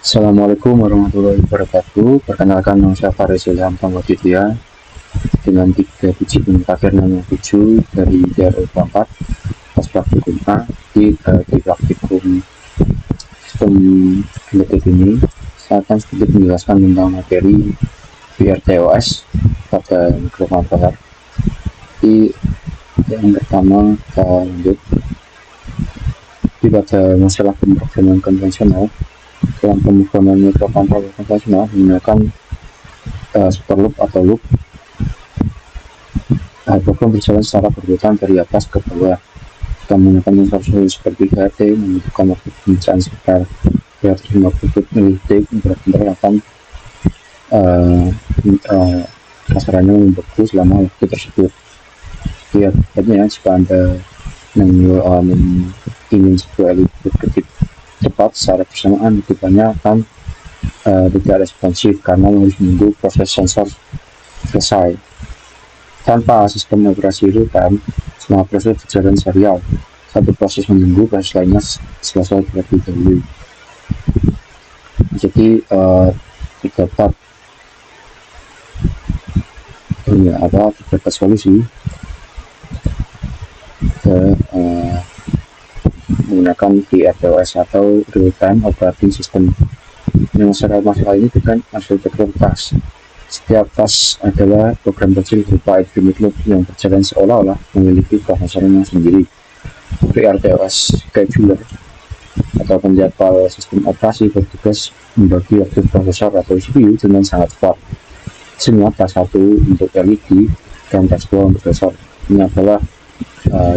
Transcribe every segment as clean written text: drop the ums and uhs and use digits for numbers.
Assalamualaikum warahmatullahi wabarakatuh. Perkenalkan nama saya Faris Ilham Panggotitia dengan 3 biji takir nomor 7 dari DRU 4 pas praktikum A di praktikum sistem elektrik ini. Saya akan sedikit menjelaskan tentang materi VRTOS pada mikrokontroler. Di yang pertama kita lanjut pada masalah pemrograman konvensional. Dalam pemrograman mikrokontroler konvensional menggunakan super loop atau loop, program berjalan secara berurutan dari atas ke bawah. Kita menggunakan instruksi seperti HT membutuhkan waktu pemeriksaan sekitar 350 mili-detik. Benar-benar akan kasarannya membeku selama waktu tersebut. Biasanya jika Anda ingin sebuah LED berkedip cepat secara bersamaan, letupannya akan tidak responsif karena harus menunggu proses sensor selesai. Tanpa sistem operasi real time, semua proses berjalan serial. Satu proses menunggu, proses lainnya selesai terlebih dahulu. Jadi terdapat solusi menggunakan VRTOS atau Real Time Operating System. Masalah ini bukan arsitektur task. Setiap task adalah program kecil berupa infinite loop yang berjalan seolah-olah memiliki prosesornya sendiri. VRTOS scheduler atau penjadwal sistem operasi bertugas membagi waktu prosesor atau CPU dengan sangat cepat. Semua task 1 untuk LED dan task 2 untuk prosesor. Ini adalah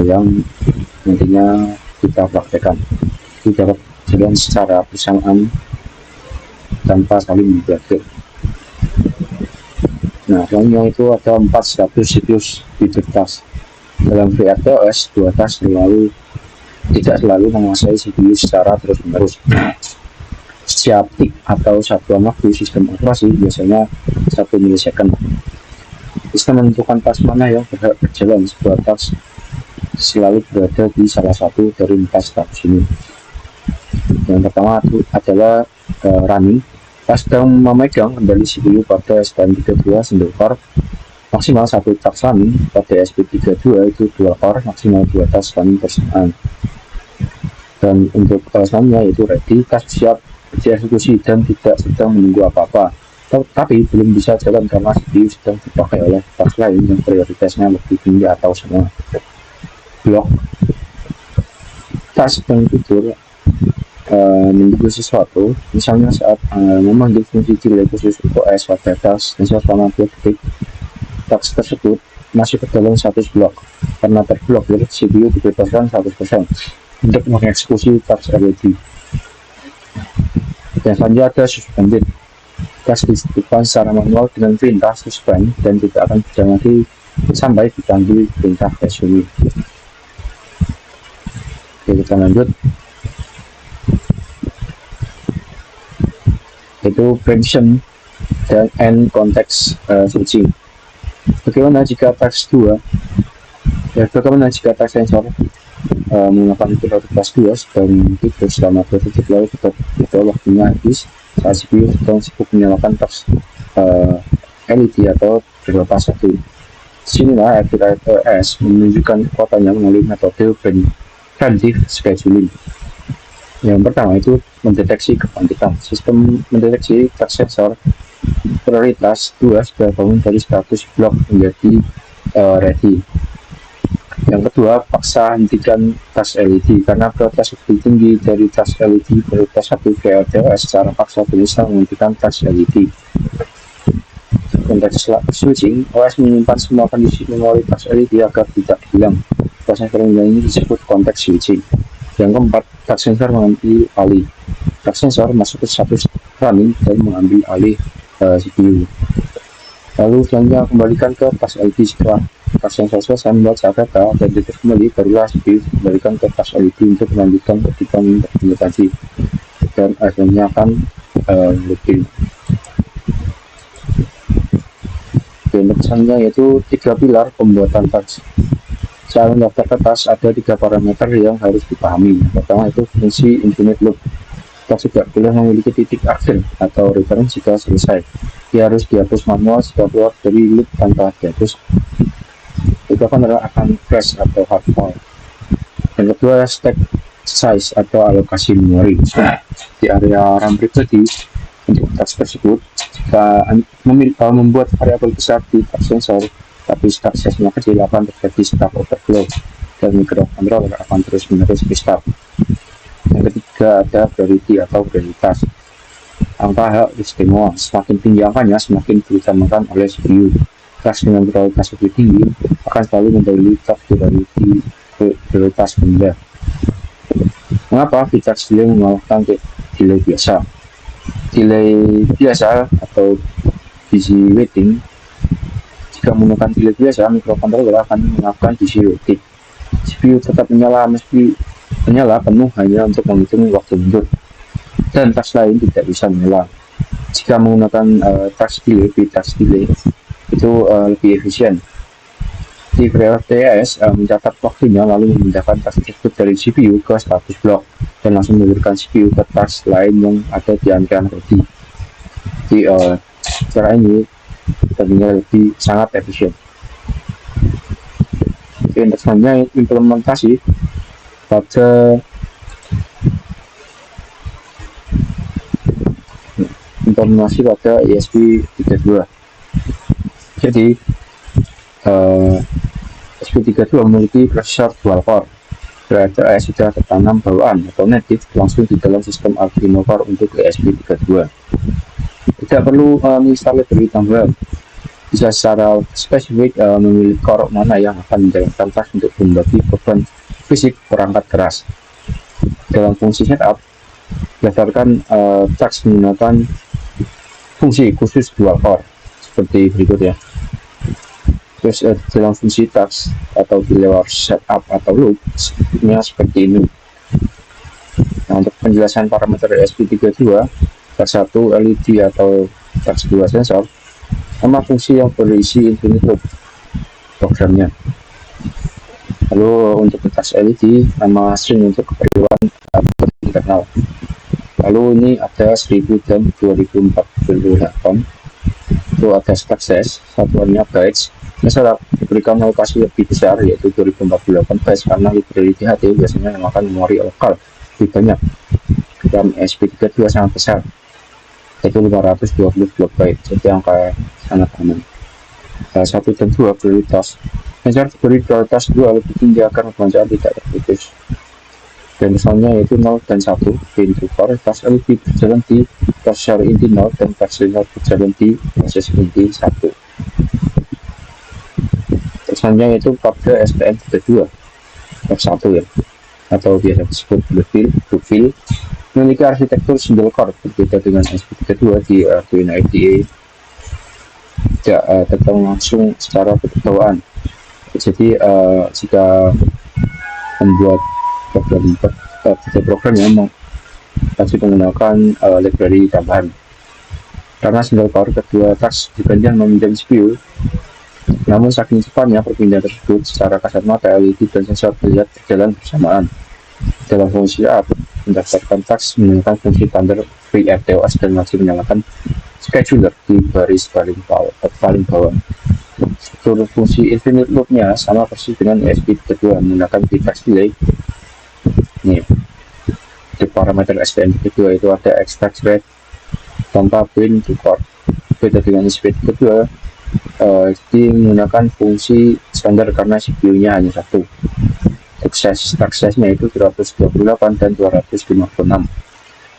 yang nantinya kita praktekkan. Itu dapat berjalan secara bersamaan tanpa saling memblokir. Nah, selanjutnya itu ada 4 status siklus hidup task. Dalam VRTOS, 2 task tidak selalu menguasai CPU secara terus-menerus. Setiap tik atau satuan waktu sistem operasi biasanya 1 milisecond. Sistem menentukan task mana yang berhak berjalan. Sebuah task selalu berada di salah satu dari 4 status ini. Yang pertama itu adalah running. Task sedang memegang kendali CPU pada STM32 single core, maksimal 1 task running. Pada SP32 itu 2 core, maksimal 2 task running bersamaan. Dan untuk selanjutnya yaitu ready, task siap dieksekusi dan tidak sedang menunggu apa-apa, tapi belum bisa jalan karena CPU sedang dipakai oleh task lain yang prioritasnya lebih tinggi atau sama. Blok, task sedang tidur menunggu sesuatu, misalnya saat memanggil fungsi delay khusus untuk OS pada task sensor selama 2 detik. Task tersebut masih ke dalam status blok. Karena terblokir, CPU dibebaskan 100% untuk mengeksekusi task LED. Dan selanjutnya ada suspended. Task dihidupkan secara manual dengan perintah suspend dan tidak akan berjalan lagi sampai dipanggil perintah resume. Oke, kita lanjut. Itu prediction dan end context switching. Bagaimana jika task 2 bagaimana jika task sensor menggunakan prioritas 2 sedang tidur selama 2 detik, lalu kita waktunya habis saat CPU sedang sibuk menyalakan task LED atau prioritas 1. Disinilah VRTOS menunjukkan kekuatannya melalui metode preemptive scheduling. Yang pertama itu mendeteksi kebangkitan. Sistem mendeteksi task sensor prioritas 2 sudah bangun dari status blok menjadi ready. Yang kedua, paksa hentikan task LED karena prioritas lebih tinggi dari task LED. Prioritas 1 VRTOS secara paksa bisa menghentikan task LED. Konteks switching, OS menyimpan semua kondisi memori task LED agar tidak hilang. Proses perpindahan ini disebut konteks switching. Yang keempat, task sensor mengambil alih. Task sensor masuk ke status running dan mengambil alih CPU. Lalu selanjutnya kembalikan ke task LED setelah task sensor selesai membaca data dan data kembali, barulah CPU kembalikan ke task LED untuk melanjutkan ketika tadi dan akhirnya akan looping. Untuk selanjutnya yaitu 3 pilar pembuatan task. Saat mendaftar ke task ada 3 parameter yang harus dipahami. Pertama itu fungsi infinite loop. kita juga boleh memiliki titik akhir atau return jika selesai. Dia harus dihapus manual jika keluar dari loop tanpa dihapus. Itu akan crash atau hard fault. Yang kedua, stack size atau alokasi memori. Di area RAM pribadi untuk task tersebut, jika membuat variabel besar di task sensor, tapi stack size-nya kecil, akan terjadi stack overflow dan microcontroller akan terus-menerus restart. Yang ketiga, ada priority atau prioritas. Angka hak istimewa, semakin tinggi angkanya, semakin diutamakan oleh CPU. Task dengan prioritas lebih tinggi akan selalu mendahului task prioritas rendah. Mengapa VTAX delay mengalahkan delay biasa? Delay biasa atau busy waiting, jika menggunakan delay biasa, microcontroller akan melakukan busy waiting. CPU tetap menyala penuh hanya untuk menghitung waktu mundur, dan task lain tidak bisa menyala. Jika menggunakan task delay, VTAX delay itu lebih efisien. Di VTAX mencatat waktunya lalu memindahkan task tersebut dari CPU ke status block dan langsung menurunkan CPU ke task lain yang ada di antrian ready. Jadi cara ini tentunya lebih sangat efisien. Untuk selanjutnya implementasi pada ESP32. Jadi ESP32 memiliki prosesor dual core, berarti sudah tertanam bawaan atau native langsung di dalam sistem Arduino Core untuk ESP32. Tidak perlu menginstal library tambahan, bisa secara spesifik memilih core mana yang akan menjalankan task untuk membagi beban fisik perangkat keras. Dalam fungsi setup, berdasarkan task menggunakan fungsi khusus dual core seperti berikut ya. Terus dalam fungsi task atau di luar setup atau loop seperti ini. Nah, untuk penjelasan parameter ESP32, task 1 LED atau task 2 sensor, nama fungsi yang berisi infinite loop programnya. Lalu untuk task LED, nama string untuk keperluan internal. Lalu ini ada 1000 dan 2048. Itu ada stack size, satuannya bytes. Misalnya diberikan alokasi lebih besar yaitu 2048 bytes karena library THT biasanya memakan memori lokal lebih banyak. RAM ESP32 sangat besar, yaitu 520 KB, jadi angka sangat aman. 1 dan 2 prioritas. Sensor diberi prioritas 2 lebih tinggi agar pembacaan tidak terputus. Dan misalnya yaitu 0 dan 1 pintu core, task LED berjalan di prosesor inti 0 dan task sensor berjalan di proses inti 1. Misalnya yaitu pada STM32 F1 ya, atau biasa disebut Bluefield, memiliki arsitektur single core berbeda dengan ESP32 di Arduino IDE, tidak tergantung langsung secara bawaan. Jadi jika membuat program yang masih menggunakan library tambahan, karena single core kedua task dibanding meminjam CPU. Namun saking cepatnya perpindahan tersebut, secara kasat mata LED dan sensor terlihat berjalan bersamaan. Dalam fungsi up, mendaftarkan task menggunakan fungsi tanda FreeRTOS dan masih menyalakan scheduler di baris paling bawah. Struktur fungsi infinite loop-nya sama persis dengan ESP32 menggunakan VTAX delay. Ini di parameter STM32 itu ada extract rate tanpa pin to core. Beda dengan ESP32, jadi menggunakan fungsi standar karena CPU-nya hanya satu. Untuk stack size-nya itu 228 dan 256.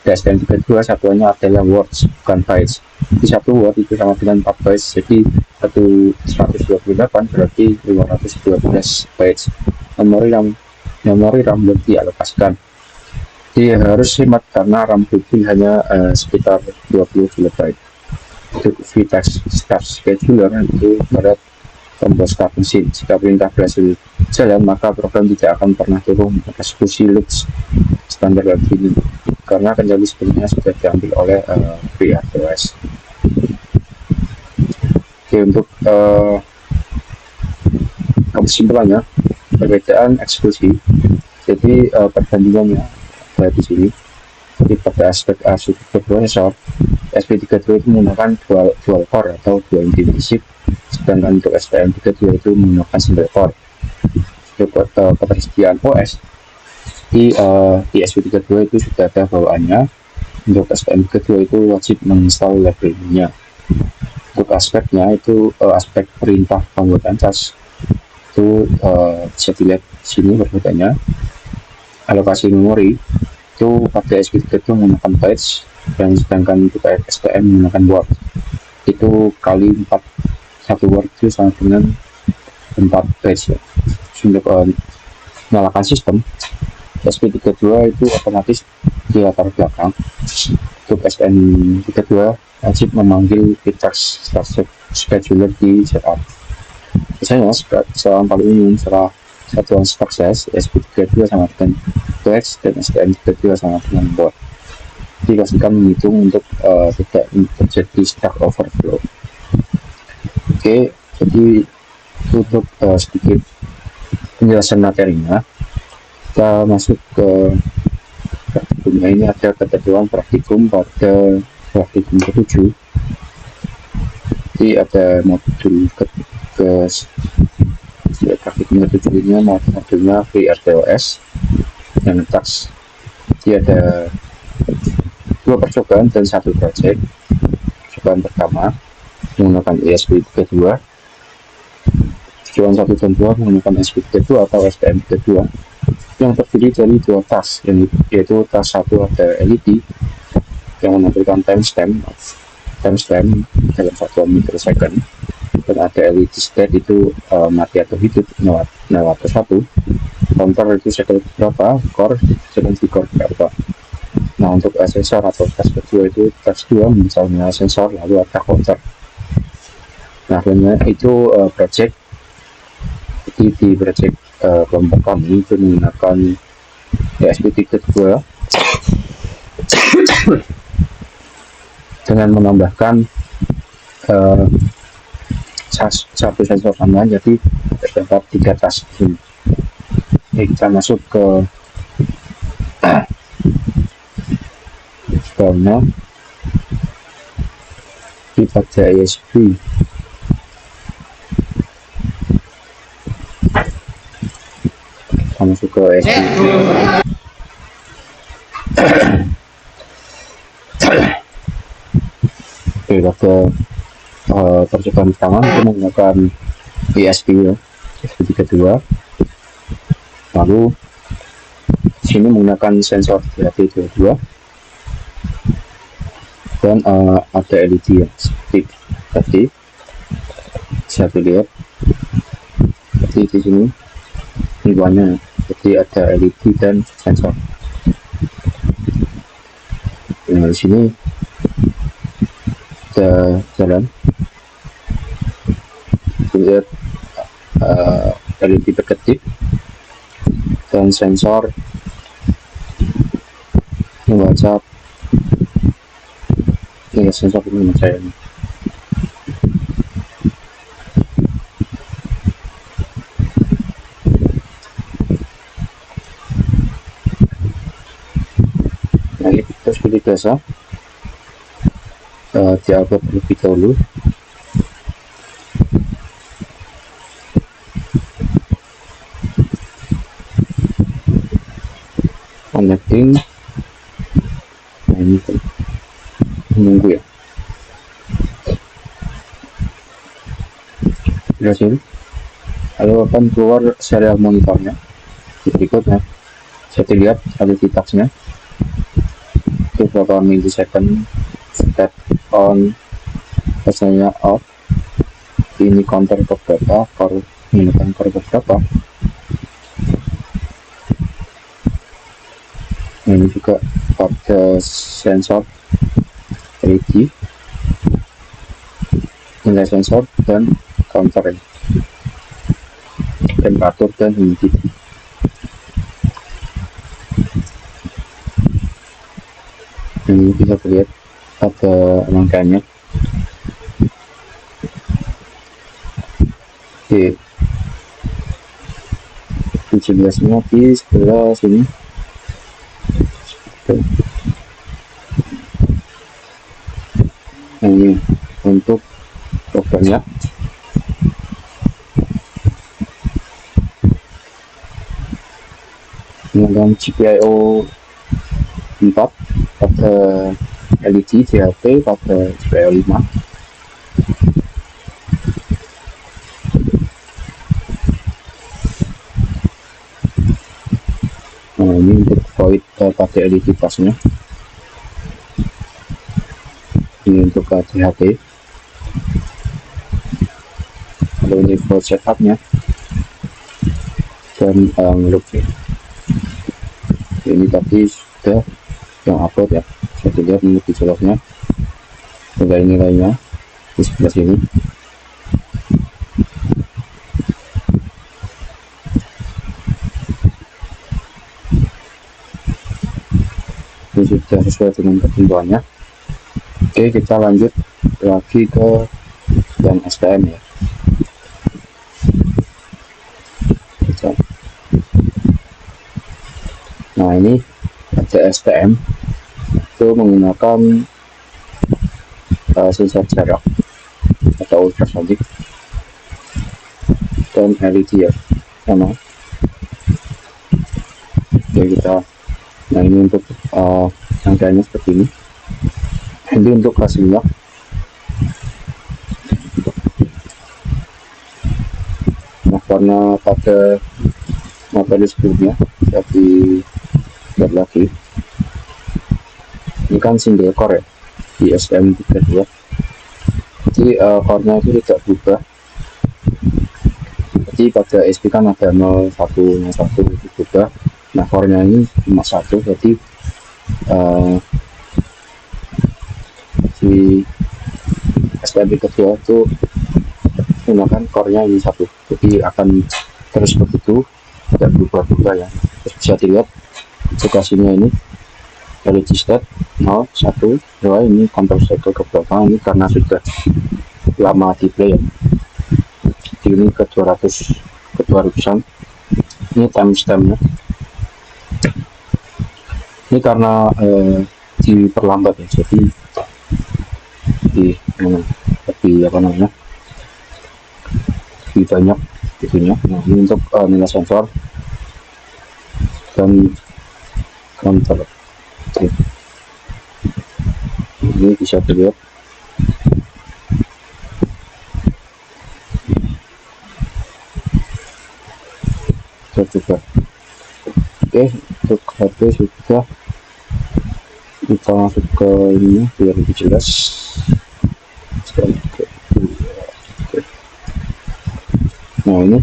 Di STM32 satuannya adalah words bukan bytes. Di satu word itu sama dengan 4 bytes, jadi 128 berarti 512 bytes. Memori RAM belum dialokasikan. Jadi harus hemat karena RAM built-in hanya sekitar 20 KB. Untuk VTAX start scheduler itu pada tombol start mesin. Jika perintah berhasil jalan, maka program tidak akan pernah turun eksekusi loops standar begini karena kendali sebenarnya sudah diambil oleh FreeRTOS. Oke, untuk kesimpulannya, perbedaan eksekusi. Jadi perbandingannya ada di sini. pada aspek arsitektur prosesor, SP32 itu menggunakan dual core atau dual inti chip, sedangkan untuk STM32 itu menggunakan single core. Untuk ketersediaan OS di SP32 itu sudah ada bawaannya. Untuk STM32 itu wajib menginstal library-nya. Untuk aspeknya itu aspek perintah pembuatan cas itu bisa dilihat sini perbedaannya. Alokasi memori itu pada SP32 itu menggunakan bytes, dan sedangkan untuk STM menggunakan word. Itu kali 4, satu word itu sama dengan 4 bytes ya. Untuk menyalakan sistem SP32 itu otomatis di latar belakang. Untuk STM32 wajib memanggil Vitex scheduler di setup. Misalnya secara paling umum, setelah satuan sukses SP32 sama dengan Vitex dan STM32 sama dengan board. Dikasihkan menghitung untuk tidak terjadi stack overflow. Oke, jadi untuk sedikit penjelasan materinya, kita masuk ke praktikumnya. Ini ada ketentuan praktikum pada praktikum ke-7. Jadi ada modul praktikum ke-7 ini modulnya VRTOS yang tax. Jadi ada 2 percobaan dan 1 project. Percobaan pertama menggunakan ESP32, percobaan 1 dan 2 menggunakan ESP32 atau STM32 yang terdiri dari 2 task, yaitu task 1 ada LED yang menampilkan timestamp dalam 1 mikrosecond, dan ada LED state itu mati atau hidup 0 atau 1, counter itu second berapa, core second core berapa. Nah, untuk sensor atau task kedua itu task 2 misalnya sensor lalu ada counter. Nah, itu project. Jadi di project kelompok kami itu menggunakan ESP32 dengan menambahkan satu sensor tambahan, jadi terdapat 3 task. Jadi kita masuk ke bawahnya pada ESP. Masuk ke ESP. Oke, pada percobaan pertama itu menggunakan ESP ya, ESP32. Lalu sini menggunakan sensor DHT22 dan ada LED ya, seperti tadi bisa dilihat. Jadi di sini ribuannya, jadi ada LED dan sensor. Nah, di sini ada jalan, lihat LED berkedip dan sensor membaca. Ini sensor ini saya ini. Nah, ini kita seperti biasa diupload terlebih dahulu. Connecting. Nah, ini menunggu ya. Berhasil. Lalu akan keluar serial monitornya. Berikutnya saya lihat ada tasknya itu berapa milisecond, step on, biasanya off, ini counter ke berapa, core menggunakan core ke berapa. Ini juga pada sensor LED, nilai sensor dan counter, temperatur dan humidity. Ini bisa terlihat ada rangkaiannya. Oke, 17-nya di sebelah sini. ini untuk programnya. Kemudian GPIO 4 pada LED DHT pada GPIO 5. Nah, ini untuk void pada LED pasnya. Ini untuk DHT. Lalu ini void setupnya dan loop ya. Ini tadi sudah yang upload ya, saya lihat ini gejolaknya, nilai-nilainya di sebelah sini. Ini sudah sesuai dengan ketentuannya. Oke, kita lanjut lagi ke yang STM ya. Nah, ini ada STM itu menggunakan sensor jarak atau ultrasonik dan LED ya, sama. Oke, nah ini untuk rangkaiannya seperti ini. Ini untuk hasilnya. Nah, karena pada materi sebelumnya jadi lihat lagi, ini kan single core ya di SM32, jadi core-nya itu tidak berubah. Jadi pada SP kan ada 01, 01 itu berubah. Nah, core-nya ini cuma satu, jadi di SPM kedua itu menggunakan core-nya ini satu, jadi akan terus begitu, tidak berubah-ubah ya. Terus bisa dilihat aplikasinya ini LED state 0, 1, 2, ini control cycle ke belakang, ini karena sudah lama di play ya. Jadi ini ke 200-an, ini timestampnya. Ini karena diperlambat ya, jadi lebih apa namanya, lebih banyak itunya. Nah, ini untuk nilai sensor dan counter. Oke. Ini bisa dilihat. Saya coba. Oke, untuk HP sudah. Kita masuk ke ini biar lebih jelas. Oke. Nah, ini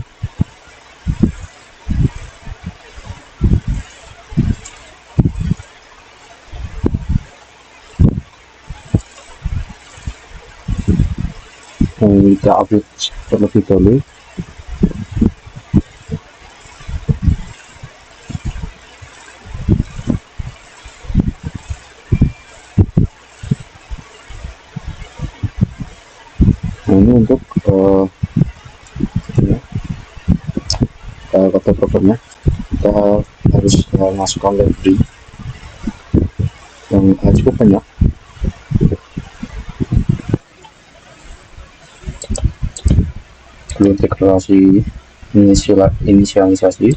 kita update terlebih dahulu. Nah, ini untuk kata programnya kita harus masukkan library yang cukup banyak. Deklarasi inisialisasi.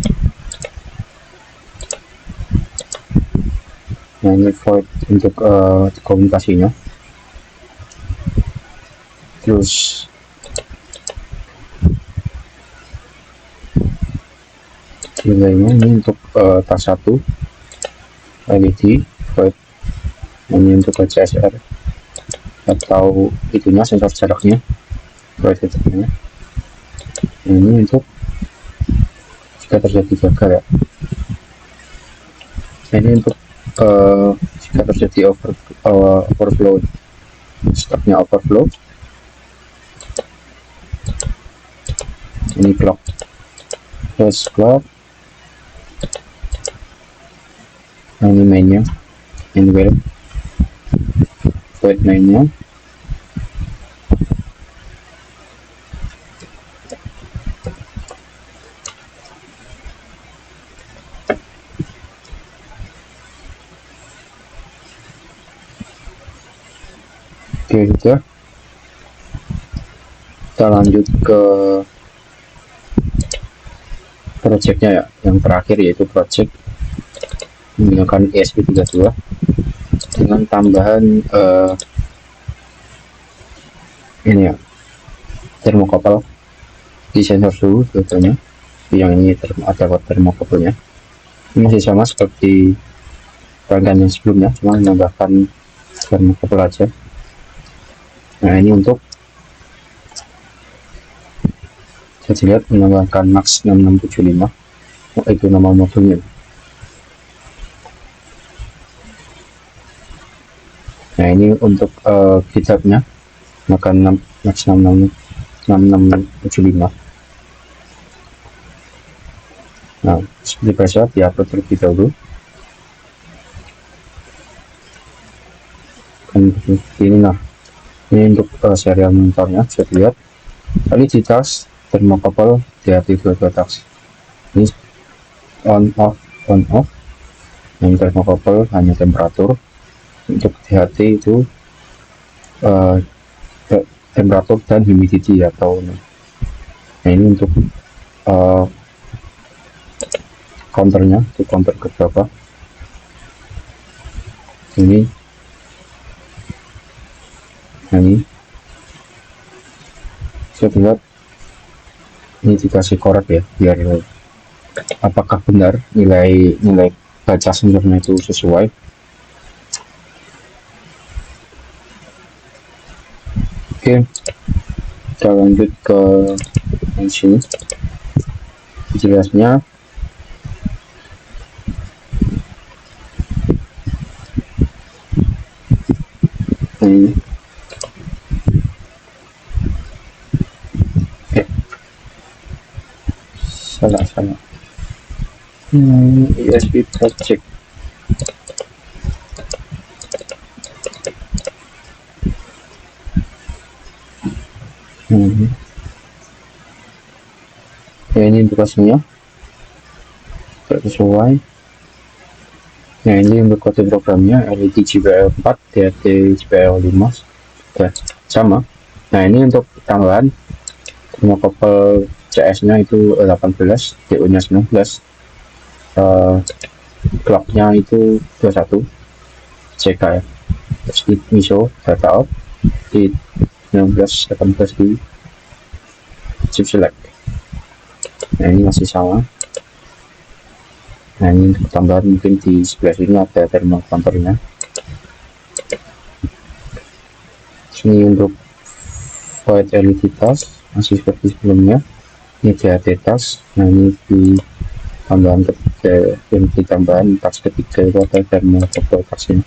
Nah, ini void untuk komunikasinya. Terus nilainya ini untuk tas 1 LED void, ini untuk CSR atau itunya sensor jaraknya void itu. Ini untuk jika terjadi gagal ya. Ini untuk jika terjadi overflow, stopnya overflow. Ini clock, terus clock. Nah, ini mainnya, ini well void mainnya. Oke, sudah. Kita lanjut ke projectnya ya, yang terakhir yaitu project menggunakan ESP32 dengan tambahan ini ya, termokopel di sensor suhu sebetulnya. Yang ini ada termokopelnya, ini masih sama seperti rangkaian yang sebelumnya, cuma menambahkan termokopel aja. Nah, ini untuk saya lihat menambahkan Max 6675, itu nama modelnya. Nah, ini untuk GitHub-nya makan Max 6675. Nah, seperti biasa diupload terlebih dahulu. Ini nah, ini untuk serial monitornya bisa dilihat. Kali di tas termokopel DHT 22 tas. Ini on off. Yang termokopel hanya temperatur. Untuk DHT itu temperatur dan humidity atau nah, ini untuk counternya, itu counter ke berapa ini. Nah, ini saya lihat ini dikasih korek ya, biar apakah benar nilai baca sensornya itu sesuai. Oke, kita lanjut ke sini. Jelasnya ini salah ESP project. Ya, ini indikasinya tidak sesuai. Nah, ini untuk kode programnya LED GPL 4 DHT GPL 5 ya, sama. Nah, ini untuk tambahan termokopel CS nya itu 18, DO nya 19, clock-nya itu 21 CK ya. Terus di MISO data out di 19 18 di chip select. Nah, ini masih sama. Nah, ini untuk tambahan mungkin di sebelah sini ada thermal counternya. Sini untuk void LED tas masih seperti sebelumnya. Ini DHT tas. Nah, ini di tambahan ketiga, yang di tambahan tas ketiga itu ada thermal counter tasnya.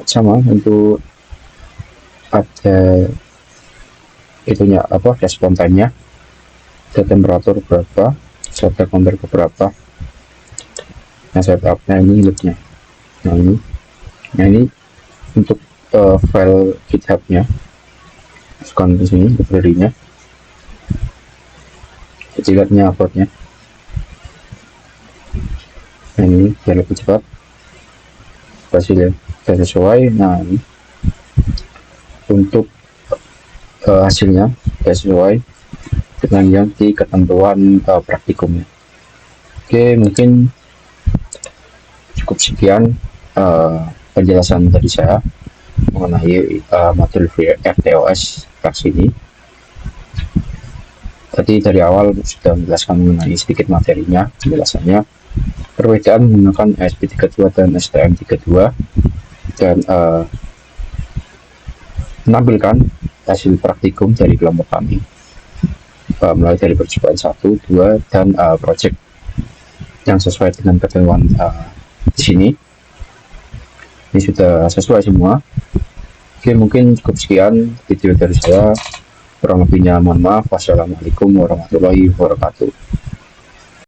Sama untuk ada itunya apa, respon time-nya, ada temperatur berapa, ada counter ke berapa. Nah, setupnya ini loopnya. Nah, ini untuk file GitHub-nya, masukkan di sini library-nya, kecilatnya upload-nya. Nah, ini biar lebih cepat hasilnya sudah sesuai. Nah, ini untuk hasilnya sudah sesuai dengan yang di ketentuan praktikumnya. Oke, mungkin cukup sekian penjelasan dari saya mengenai modul FTOS tax ini. Tadi dari awal sudah menjelaskan mengenai sedikit materinya, penjelasannya, perbedaan menggunakan ESP32 dan STM32, dan menampilkan hasil praktikum dari kelompok kami, mulai dari percobaan 1, 2, dan project yang sesuai dengan ketentuan di sini. Ini sudah sesuai semua. Oke, mungkin cukup sekian video dari saya. Kurang lebihnya mohon maaf. Wassalamualaikum warahmatullahi wabarakatuh.